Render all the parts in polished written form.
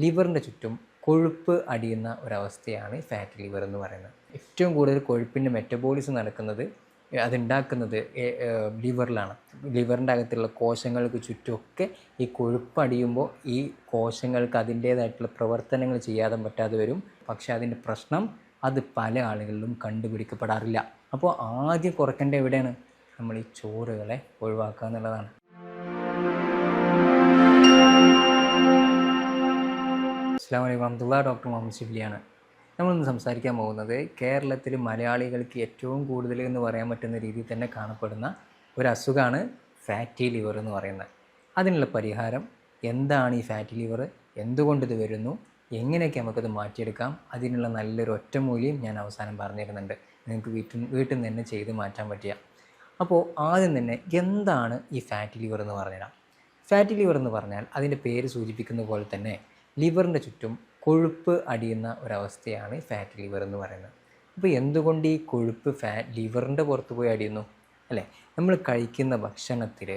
ലിവറിൻ്റെ ചുറ്റും കൊഴുപ്പ് അടിയുന്ന ഒരവസ്ഥയാണ് ഫാറ്റി ലിവർ എന്ന് പറയുന്നത്. ഏറ്റവും കൂടുതൽ കൊഴുപ്പിൻ്റെ മെറ്റബോളിസം നടക്കുന്നത് അതുണ്ടാക്കുന്നത് ലിവറിലാണ്. ലിവറിൻ്റെ അകത്തുള്ള കോശങ്ങൾക്ക് ചുറ്റുമൊക്കെ ഈ കൊഴുപ്പ് അടിയുമ്പോൾ ഈ കോശങ്ങൾക്ക് അതിൻ്റേതായിട്ടുള്ള പ്രവർത്തനങ്ങൾ ചെയ്യാതെ പറ്റാതെ വരും. പക്ഷേ അതിൻ്റെ പ്രശ്നം അത് പല ആളുകളിലും കണ്ടുപിടിക്കപ്പെടാറില്ല. അപ്പോൾ ആദ്യം കുറയ്ക്കേണ്ട എവിടെയാണ്? നമ്മൾ ഈ ചോറുകളെ ഒഴിവാക്കുക എന്നുള്ളതാണ്. അസ്സലാമു അലൈക്കും വറഹ്മത്തുള്ളാഹി. ഡോക്ടർ മുഹമ്മദ് ഷിബ്ലിയാണ്. നമ്മളിന്ന് സംസാരിക്കാൻ പോകുന്നത് കേരളത്തിൽ മലയാളികൾക്ക് ഏറ്റവും കൂടുതൽ എന്ന് പറയാൻ പറ്റുന്ന രീതിയിൽ തന്നെ കാണപ്പെടുന്ന ഒരു അസുഖമാണ് ഫാറ്റി ലിവർ എന്ന് പറയുന്നത്. അതിനുള്ള പരിഹാരം എന്താണ്? ഈ ഫാറ്റി ലിവർ എന്തുകൊണ്ട് ഇത് വരുന്നു, എങ്ങനെയൊക്കെ നമുക്കത് മാറ്റിയെടുക്കാം, അതിനുള്ള നല്ലൊരു ഒറ്റമൂലിയും ഞാൻ അവസാനം പറഞ്ഞു തരുന്നുണ്ട്. നിങ്ങൾക്ക് വീട്ടിൽ നിന്ന് തന്നെ ചെയ്ത് മാറ്റാൻ പറ്റിയ. അപ്പോൾ ആദ്യം തന്നെ എന്താണ് ഈ ഫാറ്റി ലിവർ എന്ന് പറഞ്ഞുതരാം. ഫാറ്റി ലിവർ എന്ന് പറഞ്ഞാൽ അതിൻ്റെ പേര് സൂചിപ്പിക്കുന്ന പോലെ തന്നെ ലിവറിൻ്റെ ചുറ്റും കൊഴുപ്പ് അടിയുന്ന ഒരവസ്ഥയാണ് ഫാറ്റി ലിവർ എന്ന് പറയുന്നത്. അപ്പോൾ എന്തുകൊണ്ട് ഈ കൊഴുപ്പ് ലിവറിൻ്റെ പുറത്ത് പോയി അടിയുന്നു? അല്ലേ, നമ്മൾ കഴിക്കുന്ന ഭക്ഷണത്തിൽ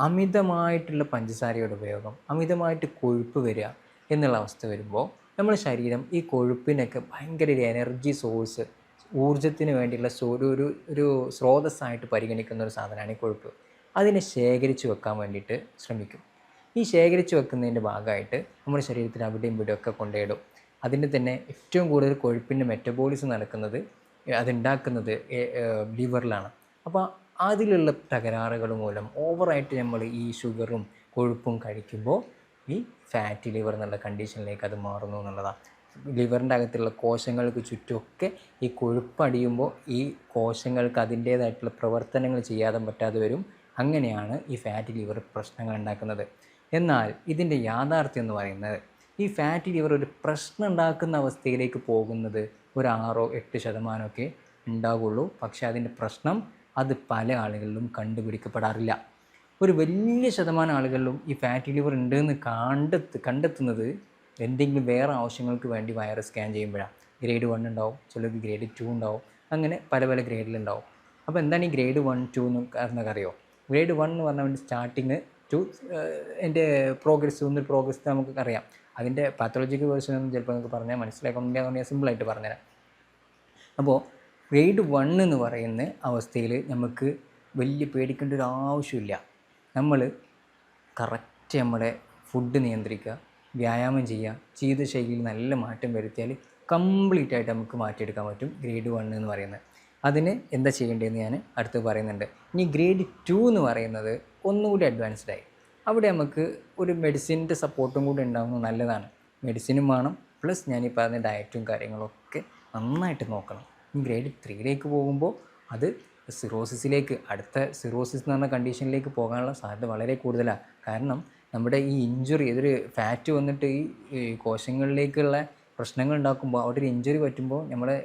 അമിതമായിട്ടുള്ള പഞ്ചസാരയുടെ ഉപയോഗം, അമിതമായിട്ട് കൊഴുപ്പ് വരിക എന്നുള്ള അവസ്ഥ വരുമ്പോൾ നമ്മുടെ ശരീരം ഈ കൊഴുപ്പിനൊക്കെ ഭയങ്കര ഒരു എനർജി സോഴ്സ്, ഊർജത്തിന് വേണ്ടിയുള്ള ഒരു സ്രോതസ്സായിട്ട് പരിഗണിക്കുന്ന ഒരു സാധനമാണ് ഈ കൊഴുപ്പ്. അതിനെ ശേഖരിച്ച് വെക്കാൻ വേണ്ടിയിട്ട് ശ്രമിക്കും. ഈ ശേഖരിച്ച് വെക്കുന്നതിൻ്റെ ഭാഗമായിട്ട് നമ്മുടെ ശരീരത്തിൽ അവിടെയും ഇവിടെയൊക്കെ കൊണ്ടുപോയിടും. അതിൻ്റെ തന്നെ ഏറ്റവും കൂടുതൽ കൊഴുപ്പിൻ്റെ മെറ്റബോളിസം നടക്കുന്നത് അതുണ്ടാക്കുന്നത് ലിവറിലാണ്. അപ്പോൾ അതിലുള്ള തകരാറുകൾ മൂലം ഓവറായിട്ട് നമ്മൾ ഈ ഷുഗറും കൊഴുപ്പും കഴിക്കുമ്പോൾ ഈ ഫാറ്റി ലിവർ എന്നുള്ള കണ്ടീഷനിലേക്ക് അത് മാറുന്നു എന്നുള്ളതാണ്. ലിവറിൻ്റെ അകത്തുള്ള കോശങ്ങൾക്ക് ചുറ്റുമൊക്കെ ഈ കൊഴുപ്പടിയുമ്പോൾ ഈ കോശങ്ങൾക്ക് അതിൻ്റേതായിട്ടുള്ള പ്രവർത്തനങ്ങൾ ചെയ്യാതെ പറ്റാതെ വരും. അങ്ങനെയാണ് ഈ ഫാറ്റി ലിവർ പ്രശ്നങ്ങൾ ഉണ്ടാക്കുന്നത്. എന്നാൽ ഇതിൻ്റെ യാഥാർത്ഥ്യം എന്ന് പറയുന്നത് ഈ ഫാറ്റി ലിവർ ഒരു പ്രശ്നം ഉണ്ടാക്കുന്ന അവസ്ഥയിലേക്ക് പോകുന്നത് ഒരു 6-8% ഉണ്ടാകുള്ളൂ. പക്ഷേ അതിൻ്റെ പ്രശ്നം അത് പല ആളുകളിലും കണ്ടുപിടിക്കപ്പെടാറില്ല. ഒരു വലിയ ശതമാനം ആളുകളിലും ഈ ഫാറ്റി ലിവർ ഉണ്ടെന്ന് കണ്ടെത്തുന്നത് എന്തെങ്കിലും വേറെ ആവശ്യങ്ങൾക്ക് വേണ്ടി വയറ് സ്കാൻ ചെയ്യുമ്പോഴാണ്. ഗ്രേഡ് 1 ഉണ്ടാവും, ചിലർക്ക് ഗ്രേഡ് 2 ഉണ്ടാവും, അങ്ങനെ പല പല ഗ്രേഡിലുണ്ടാവും. അപ്പോൾ എന്താണ് ഈ ഗ്രേഡ് 1, 2 എന്നൊക്കെ അറിയോ? ഗ്രേഡ് 1 എന്ന് പറഞ്ഞാൽ സ്റ്റാർട്ടിങ് ടു എൻ്റെ പ്രോഗ്രസ് നമുക്ക് അറിയാം. അതിൻ്റെ പാത്തോളജിക്കൽ വേർഷൻ ഒന്നും ചിലപ്പോൾ നിങ്ങൾക്ക് പറഞ്ഞാൽ മനസ്സിലാക്കാൻ ഞാൻ സിമ്പിളായിട്ട് പറഞ്ഞുതരാം. അപ്പോൾ ഗ്രേഡ് 1 എന്ന് പറയുന്ന അവസ്ഥയിൽ നമുക്ക് വലിയ പേടിക്കേണ്ട ഒരു ആവശ്യമില്ല. നമ്മൾ കറക്റ്റ് നമ്മുടെ ഫുഡ് നിയന്ത്രിക്കുക, വ്യായാമം ചെയ്യുക, ജീവിതശൈലിയിൽ നല്ല മാറ്റം വരുത്തിയാൽ കംപ്ലീറ്റ് ആയിട്ട് നമുക്ക് മാറ്റിയെടുക്കാൻ പറ്റും ഗ്രേഡ് 1 എന്ന് പറയുന്നത്. അതിന് എന്താ ചെയ്യേണ്ടതെന്ന് ഞാൻ അടുത്ത് പറയുന്നുണ്ട്. ഇനി ഗ്രേഡ് 2 എന്ന് പറയുന്നത് ഒന്നുകൂടി അഡ്വാൻസ്ഡായി. അവിടെ നമുക്ക് ഒരു മെഡിസിൻ്റെ സപ്പോർട്ടും കൂടി ഉണ്ടാകുന്നത് നല്ലതാണ്. മെഡിസിനും വേണം, പ്ലസ് ഞാൻ ഈ പറഞ്ഞ ഡയറ്റും കാര്യങ്ങളൊക്കെ നന്നായിട്ട് നോക്കണം. ഇനി ഗ്രേഡ് 3യിലേക്ക് പോകുമ്പോൾ അത് സിറോസിസിലേക്ക്, അടുത്ത സിറോസിസ് എന്ന് പറഞ്ഞ കണ്ടീഷനിലേക്ക് പോകാനുള്ള സാധ്യത വളരെ കൂടുതലാണ്. കാരണം നമ്മുടെ ഈ ഇഞ്ചുറി, ഇതൊരു ഫാറ്റ് വന്നിട്ട് ഈ കോശങ്ങളിലേക്കുള്ള പ്രശ്നങ്ങൾ ഉണ്ടാക്കുമ്പോൾ അവിടെ ഒരു ഇഞ്ചുറി പറ്റുമ്പോൾ നമ്മുടെ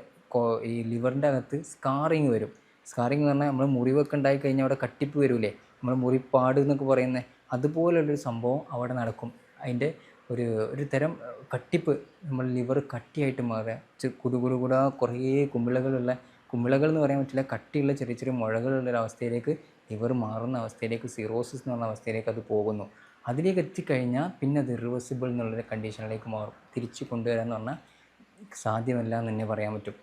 ഈ ലിവറിൻ്റെ അകത്ത് സ്കാറിങ് വരും. സ്കാറിങ് എന്ന് പറഞ്ഞാൽ നമ്മൾ മുറിവൊക്കെ ഉണ്ടായി കഴിഞ്ഞാൽ അവിടെ കട്ടിപ്പ് വരില്ലേ, നമ്മൾ മുറിപ്പാട് എന്നൊക്കെ പറയുന്നത്, അതുപോലുള്ളൊരു സംഭവം അവിടെ നടക്കും. അതിൻ്റെ ഒരു തരം കട്ടിപ്പ്, നമ്മൾ ലിവർ കട്ടിയായിട്ട് മാറുക, കുടുകുടുകൂടാ കുറേ കുമിളകൾ എന്ന് പറയാൻ പറ്റില്ല, കട്ടിയുള്ള ചെറിയ ചെറിയ മുഴകളുള്ളൊരവസ്ഥയിലേക്ക് ലിവർ മാറുന്ന അവസ്ഥയിലേക്ക്, സിറോസിസ് എന്ന് പറഞ്ഞ അവസ്ഥയിലേക്ക് അത് പോകുന്നു. അതിലേക്ക് എത്തിക്കഴിഞ്ഞാൽ പിന്നെ അത് ഇറിവേഴ്സിബിൾ എന്നുള്ളൊരു കണ്ടീഷനിലേക്ക് മാറും. തിരിച്ച് കൊണ്ടുവരാമെന്ന് പറഞ്ഞാൽ സാധ്യമല്ല എന്ന് തന്നെ പറയാൻ പറ്റും.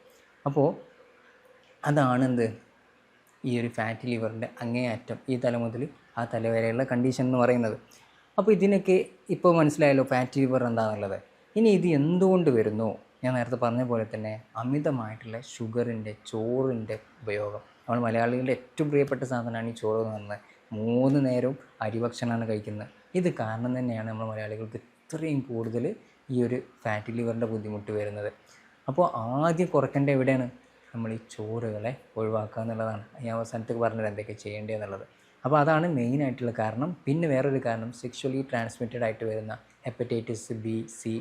അപ്പോൾ അതാണെന്ത് ഈ ഒരു ഫാറ്റി ലിവറിൻ്റെ അങ്ങേയറ്റം, ഈ തല മുതൽ ആ തല വരെയുള്ള കണ്ടീഷൻ എന്ന് പറയുന്നത്. അപ്പോൾ ഇതിനൊക്കെ ഇപ്പോൾ മനസ്സിലായല്ലോ ഫാറ്റി ലിവർ എന്താണെന്നുള്ളത്. ഇനി ഇത് എന്തുകൊണ്ട് വരുന്നു? ഞാൻ നേരത്തെ പറഞ്ഞ പോലെ തന്നെ അമിതമായിട്ടുള്ള ഷുഗറിൻ്റെ, ചോറിൻ്റെ ഉപയോഗം. നമ്മൾ മലയാളികളുടെ ഏറ്റവും പ്രിയപ്പെട്ട സാധനമാണ് ഈ ചോറ് എന്ന് പറയുന്നത്. 3 നേരവും അരിഭക്ഷണമാണ് കഴിക്കുന്നത്. ഇത് കാരണം തന്നെയാണ് നമ്മൾ മലയാളികൾക്ക് ഇത്രയും കൂടുതൽ ഈ ഒരു ഫാറ്റി ലിവറിൻ്റെ ബുദ്ധിമുട്ട് വരുന്നത്. അപ്പോൾ ആദ്യം കുറയ്ക്കേണ്ട എവിടെയാണ്? നമ്മൾ ഈ ചോറുകളെ ഒഴിവാക്കുക എന്നുള്ളതാണ്. ഈ അവസാനത്തേക്ക് പറഞ്ഞത് എന്തൊക്കെ ചെയ്യേണ്ടതെന്നുള്ളത്. അപ്പോൾ അതാണ് മെയിനായിട്ടുള്ള കാരണം. പിന്നെ വേറൊരു കാരണം, സെക്ഷുവലി ട്രാൻസ്മിറ്റഡ് ആയിട്ട് വരുന്ന ഹെപ്പറ്റൈറ്റിസ് ബി, സി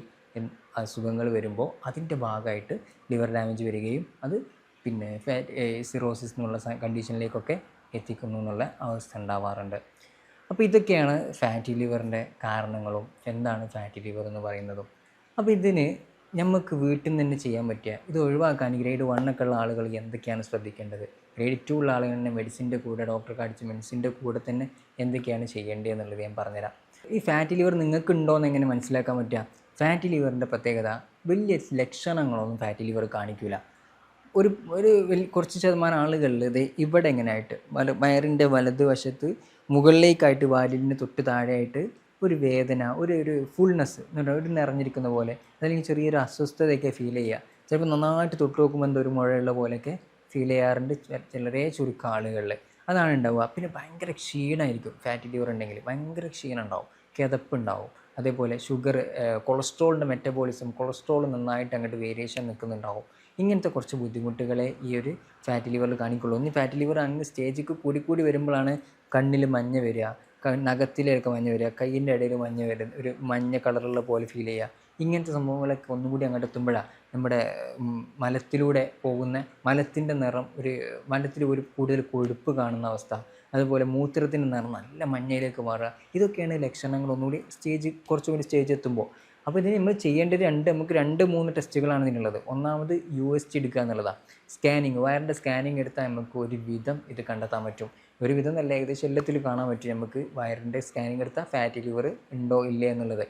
അസുഖങ്ങൾ വരുമ്പോൾ അതിൻ്റെ ഭാഗമായിട്ട് ലിവർ ഡാമേജ് വരികയും അത് പിന്നെ സിറോസിസ് എന്നുള്ള കണ്ടീഷനിലേക്കൊക്കെ എത്തിക്കുന്നു എന്നുള്ള അവസ്ഥ ഉണ്ടാവാറുണ്ട്. അപ്പോൾ ഇതൊക്കെയാണ് ഫാറ്റി ലിവറിൻ്റെ കാരണങ്ങളും എന്താണ് ഫാറ്റി ലിവർ എന്ന് പറയുന്നതും. അപ്പോൾ ഇതിന് നമുക്ക് വീട്ടിൽ നിന്ന് തന്നെ ചെയ്യാൻ പറ്റിയ, ഇത് ഒഴിവാക്കാൻ ഗ്രേഡ് 1 ഒക്കെ ഉള്ള ആളുകൾ എന്തൊക്കെയാണ് ശ്രദ്ധിക്കേണ്ടത്, ഗ്രേഡ് 2 ഉള്ള ആളുകൾ തന്നെ മെഡിസിൻ്റെ കൂടെ, ഡോക്ടറെ കാണിച്ച് മെഡിസിൻ്റെ കൂടെ തന്നെ എന്തൊക്കെയാണ് ചെയ്യേണ്ടത് എന്നുള്ളത് ഞാൻ പറഞ്ഞുതരാം. ഈ ഫാറ്റി ലിവർ നിങ്ങൾക്ക് ഉണ്ടോ എന്ന് എങ്ങനെ മനസ്സിലാക്കാൻ പറ്റുക? ഫാറ്റി ലിവറിൻ്റെ പ്രത്യേകത വലിയ ലക്ഷണങ്ങളൊന്നും ഫാറ്റി ലിവർ കാണിക്കില്ല. ഒരു ഒരു കുറച്ച് ശതമാനം ആളുകളിൽ ഇത് ഇവിടെ എങ്ങനെയായിട്ട് വയറിൻ്റെ വലതുവശത്ത് മുകളിലേക്കായിട്ട് വാലിന് തൊട്ട് താഴെയായിട്ട് ഒരു വേദന, ഒരു ഫുൾനെസ് ഒരു നിറഞ്ഞിരിക്കുന്ന പോലെ, അല്ലെങ്കിൽ ചെറിയൊരു അസ്വസ്ഥതയൊക്കെ ഫീൽ ചെയ്യുക. ചിലപ്പോൾ നന്നായിട്ട് തൊട്ട് നോക്കുമ്പോൾ എന്തോ ഒരു മുഴയുള്ള പോലെയൊക്കെ ഫീൽ ചെയ്യാറുണ്ട് ചിലരെ ചുരുക്കം ആളുകളിൽ. അതാണ് ഉണ്ടാവുക. പിന്നെ ഭയങ്കര ക്ഷീണമായിരിക്കും. ഫാറ്റി ലിവർ ഉണ്ടെങ്കിൽ ഭയങ്കര ക്ഷീണം ഉണ്ടാവും, കിതപ്പുണ്ടാവും. അതേപോലെ ഷുഗർ, കൊളസ്ട്രോളിൻ്റെ മെറ്റബോളിസം, കൊളസ്ട്രോൾ നന്നായിട്ട് അങ്ങോട്ട് വേരിയേഷൻ നിൽക്കുന്നുണ്ടാവും. ഇങ്ങനത്തെ കുറച്ച് ബുദ്ധിമുട്ടുകളെ ഈ ഒരു ഫാറ്റി ലിവറിൽ കാണിക്കുള്ളൂ. ഒന്ന് ഫാറ്റി ലിവർ അങ്ങ് സ്റ്റേജിക്ക് കൂടി വരുമ്പോഴാണ് കണ്ണിൽ മഞ്ഞ വരിക, നഖത്തിലൊക്കെ മഞ്ഞ വരിക, കയ്യിൻ്റെ ഇടയിൽ മഞ്ഞ വരിക, ഒരു മഞ്ഞ കളറുള്ള പോലെ ഫീൽ ചെയ്യുക. ഇങ്ങനത്തെ സംഭവങ്ങളൊക്കെ ഒന്നുകൂടി അങ്ങോട്ട് എത്തുമ്പോഴാണ് നമ്മുടെ മലത്തിലൂടെ പോകുന്ന മലത്തിൻ്റെ നിറം, മലത്തിൽ ഒരു കൂടുതൽ കൊഴുപ്പ് കാണുന്ന അവസ്ഥ, അതുപോലെ മൂത്രത്തിൻ്റെ നിറം നല്ല മഞ്ഞയിലേക്ക് മാറുക. ഇതൊക്കെയാണ് ലക്ഷണങ്ങൾ ഒന്നുകൂടി കുറച്ചുകൂടി സ്റ്റേജ് എത്തുമ്പോൾ. അപ്പോൾ ഇതിന് നമ്മൾ ചെയ്യേണ്ടത് നമുക്ക് 2-3 ടെസ്റ്റുകളാണ് ഇതിനുള്ളത്. ഒന്നാമത് USG എടുക്കുക എന്നുള്ളതാണ്. സ്കാനിങ്, വയറിൻ്റെ സ്കാനിങ് എടുത്താൽ നമുക്ക് ഒരു വിധം ഇത് കണ്ടെത്താൻ പറ്റും. ഒരു വിധം നല്ല ഏകദേശം എല്ലാത്തിലും കാണാൻ പറ്റും നമുക്ക് വയറിൻ്റെ സ്കാനിങ് എടുത്താൽ ഫാറ്റി ലിവർ ഉണ്ടോ ഇല്ലേ എന്നുള്ളത്.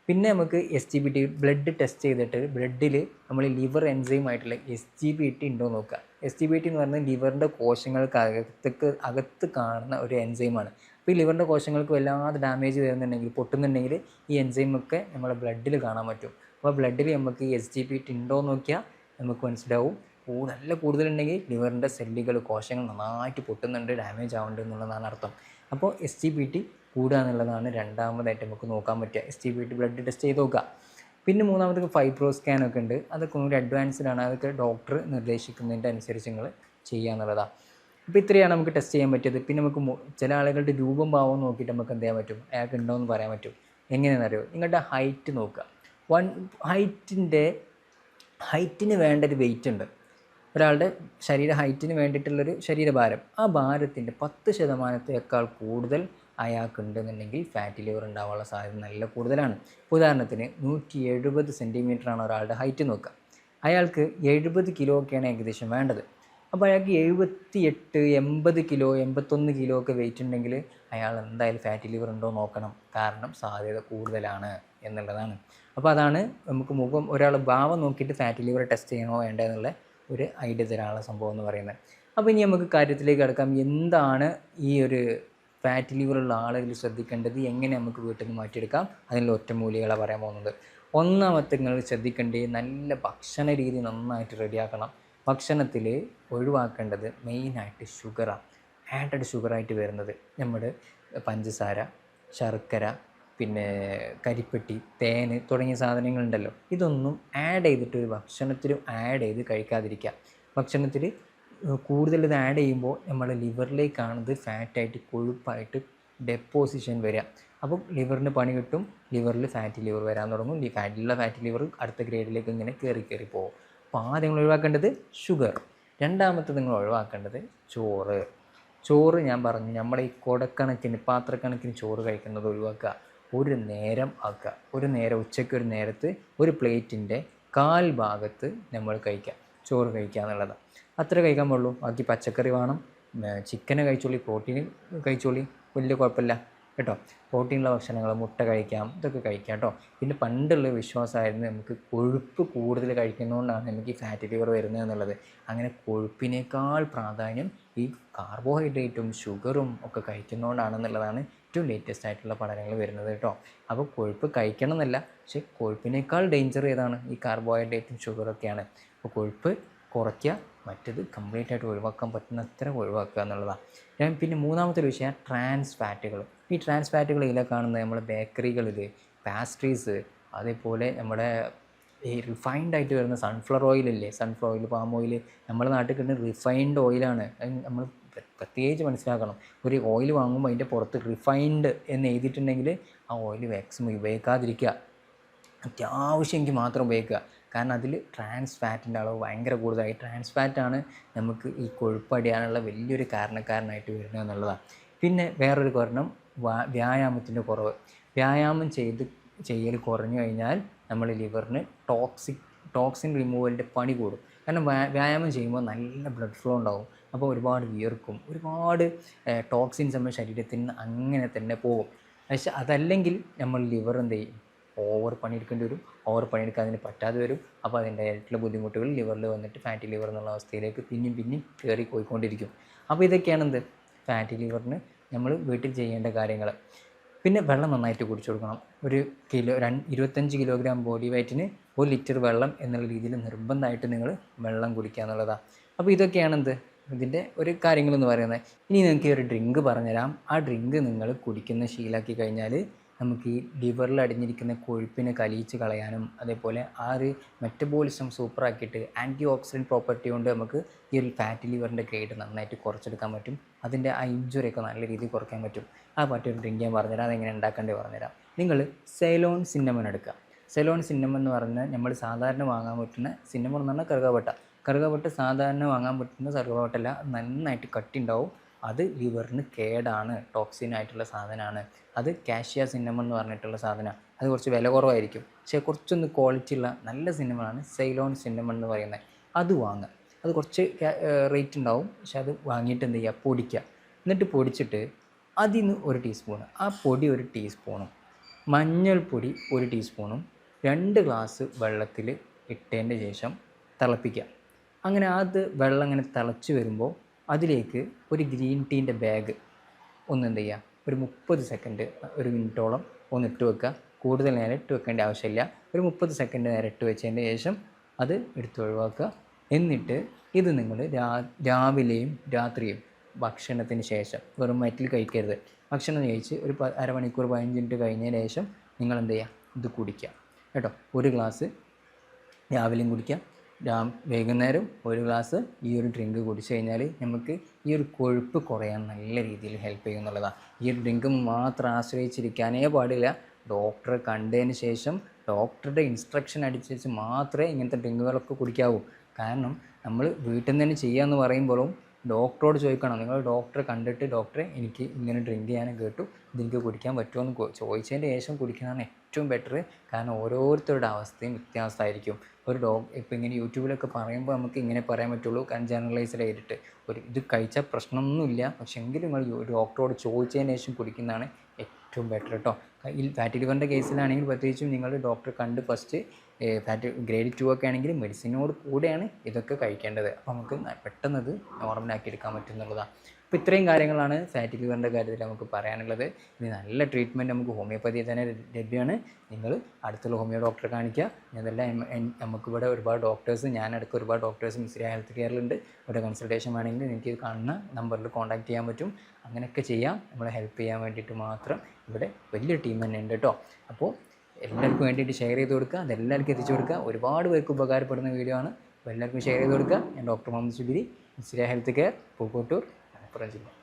പിന്നെ നമുക്ക് SGPT ബ്ലഡ് ടെസ്റ്റ് ചെയ്തിട്ട് ബ്ലഡിൽ നമ്മൾ ലിവർ എൻസൈമായിട്ടുള്ള SGPT ഉണ്ടോ നോക്കുക. SGPT എന്ന് പറയുന്നത് ലിവറിൻ്റെ കോശങ്ങൾക്ക് അകത്ത് കാണുന്ന ഒരു എൻസൈമാണ്. അപ്പോൾ ഈ ലിവറിൻ്റെ കോശങ്ങൾക്ക് വല്ലാതെ ഡാമേജ് വരുന്നുണ്ടെങ്കിൽ, പൊട്ടുന്നുണ്ടെങ്കിൽ ഈ എൻസൈമൊക്കെ നമ്മുടെ ബ്ലഡിൽ കാണാൻ പറ്റും. അപ്പോൾ ബ്ലഡിൽ നമുക്ക് ഈ SGPT ഉണ്ടോ നോക്കിയാൽ നമുക്ക് മനസ്സിലാവും. നല്ല കൂടുതലുണ്ടെങ്കിൽ ലിവറിൻ്റെ സെല്ലുകൾ, കോശങ്ങൾ നന്നായിട്ട് പൊട്ടുന്നുണ്ട്, ഡാമേജ് ആവുന്നുണ്ട് എന്നുള്ളതാണ് അർത്ഥം. അപ്പോൾ SGPT കൂടുക എന്നുള്ളതാണ് രണ്ടാമതായിട്ട് നമുക്ക് നോക്കാൻ പറ്റുക. SGPT ബ്ലഡ് ടെസ്റ്റ് ചെയ്ത് നോക്കുക. പിന്നെ മൂന്നാമത് ഫൈബ്രോ സ്കാനൊക്കെ ഉണ്ട്. അതൊക്കെ ഒന്നുകൂടി അഡ്വാൻസ്ഡ് ആണ്. അതൊക്കെ ഡോക്ടർ നിർദ്ദേശിക്കുന്നതിൻ്റെ അനുസരിച്ച് നിങ്ങൾ ചെയ്യുക എന്നുള്ളതാണ്. അപ്പോൾ ഇത്രയാണ് നമുക്ക് ടെസ്റ്റ് ചെയ്യാൻ പറ്റിയത്. പിന്നെ നമുക്ക് ചില ആളുകളുടെ രൂപം ഭാവം നോക്കിയിട്ട് നമുക്ക് എന്ത് ചെയ്യാൻ പറ്റും, അയാൾക്ക് ഉണ്ടോ എന്ന് പറയാൻ പറ്റും. എങ്ങനെയാണെന്ന് അറിയോ? നിങ്ങളുടെ ഹൈറ്റ് നോക്കുക. ഹൈറ്റിന് വേണ്ട ഒരു വെയിറ്റ് ഉണ്ട്. ഒരാളുടെ ഹൈറ്റിന് വേണ്ടിയിട്ടുള്ളൊരു ശരീരഭാരം, ആ ഭാരത്തിൻ്റെ 10% കൂടുതൽ അയാൾക്കുണ്ടെന്നുണ്ടെങ്കിൽ ഫാറ്റി ലിവർ ഉണ്ടാവാനുള്ള സാധ്യത നല്ല കൂടുതലാണ്. ഉദാഹരണത്തിന് 170 സെൻറ്റിമീറ്ററാണ് ഒരാളുടെ ഹൈറ്റ് നോക്കുക. അയാൾക്ക് 70 കിലോ ഒക്കെയാണ് ഏകദേശം വേണ്ടത്. അപ്പോൾ അയാൾക്ക് 78, 80 കിലോ, 81 കിലോ ഒക്കെ വെയിറ്റ് ഉണ്ടെങ്കിൽ അയാൾ എന്തായാലും ഫാറ്റി ലിവർ ഉണ്ടോ നോക്കണം. കാരണം സാധ്യത കൂടുതലാണ് എന്നുള്ളതാണ്. അപ്പോൾ അതാണ് നമുക്ക് ഒരാൾ ഭാവം നോക്കിയിട്ട് ഫാറ്റി ലിവർ ടെസ്റ്റ് ചെയ്യണോ വേണ്ടോ എന്നുള്ള ഒരു ഐഡിയ തരാനുള്ള സംഭവം എന്ന് പറയുന്നത്. അപ്പോൾ ഇനി നമുക്ക് കാര്യത്തിലേക്ക് കിടക്കാം. എന്താണ് ഈ ഒരു ഫാറ്റി ലിവറുള്ള ആളുകൾ ശ്രദ്ധിക്കേണ്ടത്, എങ്ങനെ നമുക്ക് വീട്ടിൽ നിന്ന് മാറ്റിയെടുക്കാം, അതിനുള്ള ഒറ്റമൂലികളാണ് പറയാൻ പോകുന്നത്. ഒന്നാമത്തെ നിങ്ങൾ ശ്രദ്ധിക്കേണ്ടത് നല്ല ഭക്ഷണ രീതി നന്നായിട്ട് റെഡിയാക്കണം. ഭക്ഷണത്തിൽ ഒഴിവാക്കേണ്ടത് മെയിനായിട്ട് ഷുഗറാണ്. ആഡഡ് ഷുഗറായിട്ട് വരുന്നത് നമ്മുടെ പഞ്ചസാര, ശർക്കര, പിന്നെ കരിപ്പെട്ടി, തേന് തുടങ്ങിയ സാധനങ്ങളുണ്ടല്ലോ, ഇതൊന്നും ആഡ് ചെയ്തിട്ട് ഒരു ഭക്ഷണത്തിലും ആഡ് ചെയ്ത് കഴിക്കാതിരിക്കുക. ഭക്ഷണത്തിൽ കൂടുതൽ ഇത് ആഡ് ചെയ്യുമ്പോൾ നമ്മുടെ ലിവറിലേക്കാണത് ഫാറ്റായിട്ട്, കൊഴുപ്പായിട്ട് ഡെപ്പോസിഷൻ വരിക. അപ്പോൾ ലിവറിന് പണി കിട്ടും, ലിവറിൽ ഫാറ്റി ലിവർ വരാൻ തുടങ്ങും. ഈ ഫാറ്റി ലിവർ അടുത്ത ഗ്രേഡിലേക്ക് ഇങ്ങനെ കയറി പോകും. അപ്പോൾ ആദ്യം നിങ്ങൾ ഒഴിവാക്കേണ്ടത് ഷുഗർ. രണ്ടാമത്തെ നിങ്ങൾ ഒഴിവാക്കേണ്ടത് ചോറ്. ഞാൻ പറഞ്ഞു, നമ്മൾ ഈ പാത്രക്കണക്കിന് ചോറ് കഴിക്കുന്നത് ഒഴിവാക്കുക. ഒരു നേരം ആക്കുക. ഒരു നേരം, ഉച്ചയ്ക്ക് ഒരു നേരത്ത് ഒരു പ്ലേറ്റിൻ്റെ 1/4 ഭാഗത്ത് നമ്മൾ ചോറ് കഴിക്കുക എന്നുള്ളതാണ്. അത്ര കഴിക്കാൻ പാടുള്ളൂ. ബാക്കി പച്ചക്കറി വേണം, ചിക്കന് കഴിച്ചോളി, പ്രോട്ടീൻ കഴിച്ചോളി, വലിയ കുഴപ്പമില്ല കേട്ടോ. പ്രോട്ടീനുള്ള ഭക്ഷണങ്ങൾ, മുട്ട കഴിക്കാം, ഇതൊക്കെ കഴിക്കാം കേട്ടോ. പിന്നെ പണ്ടുള്ള വിശ്വാസമായിരുന്നു നമുക്ക് കൊഴുപ്പ് കൂടുതൽ കഴിക്കുന്നതുകൊണ്ടാണ് നമുക്ക് ഈ ഫാറ്റി ലിവർ വരുന്നത് എന്നുള്ളത്. അങ്ങനെ കൊഴുപ്പിനേക്കാൾ പ്രാധാന്യം ഈ കാർബോഹൈഡ്രേറ്റും ഷുഗറും ഒക്കെ കഴിക്കുന്നതുകൊണ്ടാണെന്നുള്ളതാണ് ഏറ്റവും ലേറ്റസ്റ്റ് ആയിട്ടുള്ള പഠനങ്ങൾ വരുന്നത് കേട്ടോ. അപ്പോൾ കൊഴുപ്പ് കഴിക്കണം എന്നല്ല, പക്ഷേ കൊഴുപ്പിനേക്കാൾ ഡേഞ്ചർ ഏതാണ്? ഈ കാർബോഹൈഡ്രേറ്റും ഷുഗറൊക്കെയാണ്. അപ്പോൾ കൊഴുപ്പ് കുറയ്ക്കുക, മറ്റത് കംപ്ലീറ്റ് ആയിട്ട് ഒഴിവാക്കാൻ പറ്റുന്നത്ര ഒഴിവാക്കുക എന്നുള്ളതാണ്. പിന്നെ മൂന്നാമത്തെ ഒരു വിഷയം ട്രാൻസ് ഫാറ്റുകൾ. ഈ ട്രാൻസ് ഫാറ്റുകൾ ഇതിലാണ് കാണുന്നത്. നമ്മുടെ ബേക്കറികളിൽ, പാസ്ട്രീസ്, അതേപോലെ നമ്മുടെ ഈ റിഫൈൻഡ് ആയിട്ട് വരുന്ന സൺഫ്ലവർ ഓയിലില്ലേ, സൺഫ്ലവർ ഓയിൽ, പാം ഓയിൽ, നമ്മുടെ നാട്ടിൽ കിട്ടുന്ന റിഫൈൻഡ് ഓയിലാണ്. നമ്മൾ പ്രത്യേകിച്ച് മനസ്സിലാക്കണം. ഒരു ഓയിൽ വാങ്ങുമ്പോൾ അതിൻ്റെ പുറത്ത് റിഫൈൻഡ് എന്ന് എഴുതിയിട്ടുണ്ടെങ്കിൽ ആ ഓയിൽ മാക്സിമം ഉപയോഗിക്കാതിരിക്കുക. അത്യാവശ്യമെങ്കിൽ മാത്രം ഉപയോഗിക്കുക. കാരണം അതിൽ ട്രാൻസ് ഫാറ്റിൻ്റെ അളവ് ഭയങ്കര കൂടുതലായി. ട്രാൻസ് ഫാറ്റാണ് നമുക്ക് ഈ കൊഴുപ്പടിയാനുള്ള വലിയൊരു കാരണക്കാരനായിട്ട് വരുന്നത് എന്നുള്ളതാണ്. പിന്നെ വേറൊരു കാരണം വ്യായാമത്തിൻ്റെ കുറവ്. വ്യായാമം ചെയ്യൽ കുറഞ്ഞു കഴിഞ്ഞാൽ നമ്മൾ ലിവറിന് ടോക്സിൻ റിമൂവലിൻ്റെ പണി കൂടും. കാരണം വ്യായാമം ചെയ്യുമ്പോൾ നല്ല ബ്ലഡ് ഫ്ലോ ഉണ്ടാകും. അപ്പോൾ ഒരുപാട് വിയർക്കും, ഒരുപാട് ടോക്സിൻസ് നമ്മുടെ ശരീരത്തിൽ നിന്ന് അങ്ങനെ തന്നെ പോകും. പക്ഷേ അതല്ലെങ്കിൽ നമ്മൾ ലിവർ എന്ത് ചെയ്യും, ഓവർ പണിയെടുക്കേണ്ടി വരും. ഓവർ പണിയെടുക്കാൻ അതിന് പറ്റാതെ വരും. അപ്പോൾ അതിൻ്റെതായിട്ടുള്ള ബുദ്ധിമുട്ടുകൾ ലിവറിൽ വന്നിട്ട് ഫാറ്റി ലിവർ എന്നുള്ള അവസ്ഥയിലേക്ക് പിന്നെയും കയറി പോയിക്കൊണ്ടിരിക്കും. അപ്പോൾ ഇതൊക്കെയാണ് എന്ത് ഫാറ്റി ലിവറിന് നമ്മൾ വീട്ടിൽ ചെയ്യേണ്ട കാര്യങ്ങൾ. പിന്നെ വെള്ളം നന്നായിട്ട് കുടിച്ചു കൊടുക്കണം. ഒരു 25 കിലോഗ്രാം ബോഡി വെയ്റ്റിന് 1 ലിറ്റർ വെള്ളം എന്നുള്ള രീതിയിൽ നിർബന്ധമായിട്ട് നിങ്ങൾ വെള്ളം കുടിക്കുക എന്നുള്ളതാണ്. അപ്പോൾ ഇതൊക്കെയാണ് ഇതിൻ്റെ ഒരു കാര്യങ്ങളെന്ന് പറയുന്നത്. ഇനി നിങ്ങൾക്ക് ഒരു ഡ്രിങ്ക് പറഞ്ഞുതരാം. ആ ഡ്രിങ്ക് നിങ്ങൾ കുടിക്കുന്ന ശീലമാക്കി കഴിഞ്ഞാൽ നമുക്ക് ഈ ലിവറിൽ അടിഞ്ഞിരിക്കുന്ന കൊഴുപ്പിനെ കലിയിച്ച് കളയാനും അതേപോലെ ആ ഒരു മെറ്റബോളിസം സൂപ്പറാക്കിയിട്ട് ആൻറ്റി ഓക്സിഡൻറ്റ് പ്രോപ്പർട്ടി കൊണ്ട് നമുക്ക് ഈ ഒരു ഫാറ്റി ലിവറിൻ്റെ ഗ്രേഡ് നന്നായിട്ട് കുറച്ചെടുക്കാൻ പറ്റും. അതിൻ്റെ ആ ഇഞ്ചുറിയൊക്കെ നല്ല രീതിയിൽ കുറയ്ക്കാൻ പറ്റും. ആ പറ്റിയൊരു ഡ്രിങ്ക് ഞാൻ പറഞ്ഞുതരാം. അതെങ്ങനെ ഉണ്ടാക്കേണ്ടത് പറഞ്ഞുതരാം. നിങ്ങൾ സെലോൺ സിന്നമൺ എടുക്കുക. സെലോൺ സിന്നമൺ എന്ന് പറഞ്ഞാൽ നമ്മൾ സാധാരണ വാങ്ങാൻ പറ്റുന്ന സിന്നമൺ എന്ന് പറഞ്ഞാൽ കറുകപട്ട സാധാരണ വാങ്ങാൻ പറ്റുന്ന കറുകപട്ടല്ല, നന്നായിട്ട് കട്ടിയുണ്ടാവും. അത് ലിവറിന് കേടാണ്, ടോക്സിൻ ആയിട്ടുള്ള സാധനമാണ്. അത് കാഷ്യ സിന്നമൺ എന്ന് പറഞ്ഞിട്ടുള്ള സാധനമാണ്. അത് കുറച്ച് വില കുറവായിരിക്കും, പക്ഷേ കുറച്ചൊന്ന് ക്വാളിറ്റി ഉള്ള നല്ല സിന്നമണാണ് സെയിലോൺ സിന്നമൺ എന്ന് പറയുന്നത്. അത് വാങ്ങുക. അത് കുറച്ച് റേറ്റ് ഉണ്ടാവും, പക്ഷെ അത് വാങ്ങിയിട്ട് എന്ത് ചെയ്യുക, പൊടിക്കുക. എന്നിട്ട് പൊടിച്ചിട്ട് അതിൽ നിന്ന് 1 ടീസ്പൂണ്, ആ പൊടി 1 ടീസ്പൂണും മഞ്ഞൾപ്പൊടി 1 ടീസ്പൂണും 2 ഗ്ലാസ് വെള്ളത്തിൽ ഇട്ടതിൻ്റെ ശേഷം തിളപ്പിക്കുക. അങ്ങനെ അത് വെള്ളം ഇങ്ങനെ തിളച്ച് വരുമ്പോൾ അതിലേക്ക് ഒരു ഗ്രീൻ ടീൻ്റെ ബാഗ് ഒന്ന് എന്ത് ചെയ്യുക, ഒരു 30 സെക്കൻഡ് 1 മിനിറ്റോളം ഒന്ന് ഇട്ട് വെക്കുക. കൂടുതൽ നേരം ഇട്ട് വെക്കേണ്ട ആവശ്യമില്ല. ഒരു 30 സെക്കൻഡ് നേരം ഇട്ട് വെച്ചതിന് ശേഷം അത് എടുത്ത് ഒഴിവാക്കുക. എന്നിട്ട് ഇത് നിങ്ങൾ രാവിലെയും രാത്രിയും ഭക്ഷണത്തിന് ശേഷം വെറും വയറ്റിൽ കഴിക്കരുത്. ഭക്ഷണം കഴിച്ച് ഒരു അരമണിക്കൂർ 15 മിനിറ്റ് കഴിഞ്ഞതിന് ശേഷം നിങ്ങൾ എന്ത് ചെയ്യുക, ഇത് കുടിക്കുക കേട്ടോ. 1 ഗ്ലാസ് രാവിലെയും കുടിക്കുക, വൈകുന്നേരം 1 ഗ്ലാസ് ഈ ഒരു ഡ്രിങ്ക് കുടിച്ചു കഴിഞ്ഞാൽ നമുക്ക് ഈ ഒരു കൊഴുപ്പ് കുറയാൻ നല്ല രീതിയിൽ ഹെൽപ്പ് ചെയ്യും എന്നുള്ളതാണ്. ഈ ഒരു ഡ്രിങ്ക് മാത്രം ആശ്രയിച്ചിരിക്കാനേ പാടില്ല. ഡോക്ടറെ കണ്ടതിന് ശേഷം ഡോക്ടറുടെ ഇൻസ്ട്രക്ഷൻ അനുസരിച്ച് മാത്രമേ ഇങ്ങനത്തെ ഡ്രിങ്കുകളൊക്കെ കുടിക്കാവൂ. കാരണം നമ്മൾ വീട്ടിൽ നിന്ന് തന്നെ ചെയ്യാമെന്ന് പറയുമ്പോഴും ഡോക്ടറോട് ചോദിക്കണം. നിങ്ങൾ ഡോക്ടറെ കണ്ടിട്ട് ഡോക്ടറെ എനിക്ക് ഇങ്ങനെ ഡ്രിങ്ക് ചെയ്യാൻ കേട്ടു, ഇതെനിക്ക് കുടിക്കാൻ പറ്റുമോ എന്ന് ചോദിച്ചതിൻ്റെ ശേഷം കുടിക്കുന്നതാണ് ഏറ്റവും ബെറ്റർ. കാരണം ഓരോരുത്തരുടെ അവസ്ഥയും വ്യത്യാസമായിരിക്കും. ഇപ്പോൾ ഇങ്ങനെ യൂട്യൂബിലൊക്കെ പറയുമ്പോൾ നമുക്ക് ഇങ്ങനെ പറയാൻ പറ്റുള്ളൂ, കാരണം ജനറലൈസ്ഡ് ചെയ്തിട്ട് ഇത് കഴിച്ചാൽ പ്രശ്നമൊന്നുമില്ല, പക്ഷേ എങ്കിലും നിങ്ങൾ ഡോക്ടറോട് ചോദിച്ചതിന് ശേഷം കുടിക്കുന്നതാണ് ഏറ്റവും ബെറ്റർ കേട്ടോ. ഈ ഫാറ്റി ലിവറിൻ്റെ കേസിലാണെങ്കിൽ പ്രത്യേകിച്ചും നിങ്ങൾ ഡോക്ടറെ കണ്ട് ഫസ്റ്റ് ഫാറ്റ് ഗ്രേഡ് 2 ഒക്കെ ആണെങ്കിൽ മെഡിസിനോട് കൂടെയാണ് ഇതൊക്കെ കഴിക്കേണ്ടത്. അപ്പോൾ നമുക്ക് പെട്ടെന്ന് ഇത് നോർമലാക്കി എടുക്കാൻ പറ്റുന്നുള്ളതാണ്. അപ്പോൾ ഇത്രയും കാര്യങ്ങളാണ് ഫാറ്റി ലിവറിൻ്റെ കാര്യത്തിൽ നമുക്ക് പറയാനുള്ളത്. ഇനി നല്ല ട്രീറ്റ്മെൻറ്റ് നമുക്ക് ഹോമിയോപ്പതി തന്നെ ലഭ്യമാണ്. നിങ്ങൾ അടുത്തുള്ള ഹോമിയോ ഡോക്ടറെ കാണിക്കുക. ഇതെല്ലാം നമുക്കിവിടെ ഒരുപാട് ഡോക്ടേഴ്സ്, ഞാനടക്കം ഒരുപാട് ഡോക്ടേഴ്സ് മിസ്രിയ ഹെൽത്ത് കെയറിലുണ്ട്. ഇവിടെ കൺസൾട്ടേഷൻ വേണമെങ്കിൽ എനിക്ക് കാണുന്ന നമ്പറിൽ കോൺടാക്ട് ചെയ്യാൻ പറ്റും. അങ്ങനെയൊക്കെ ചെയ്യാം. നമ്മളെ ഹെൽപ്പ് ചെയ്യാൻ വേണ്ടിയിട്ട് മാത്രം ഇവിടെ വലിയൊരു ടീം തന്നെ ഉണ്ട് കേട്ടോ. അപ്പോൾ എല്ലാവർക്കും വേണ്ടിയിട്ട് ഷെയർ ചെയ്ത് കൊടുക്കുക, അതെല്ലാവർക്കും എത്തിച്ചു കൊടുക്കുക. ഒരുപാട് പേർക്ക് ഉപകാരപ്പെടുന്ന വീഡിയോ ആണ്. അപ്പോൾ എല്ലാവർക്കും ഷെയർ ചെയ്ത് കൊടുക്കുക. ഞാൻ doctor Muhammad Shibili, Misriya health care, Pookkottur, Malappuram ജില്ല.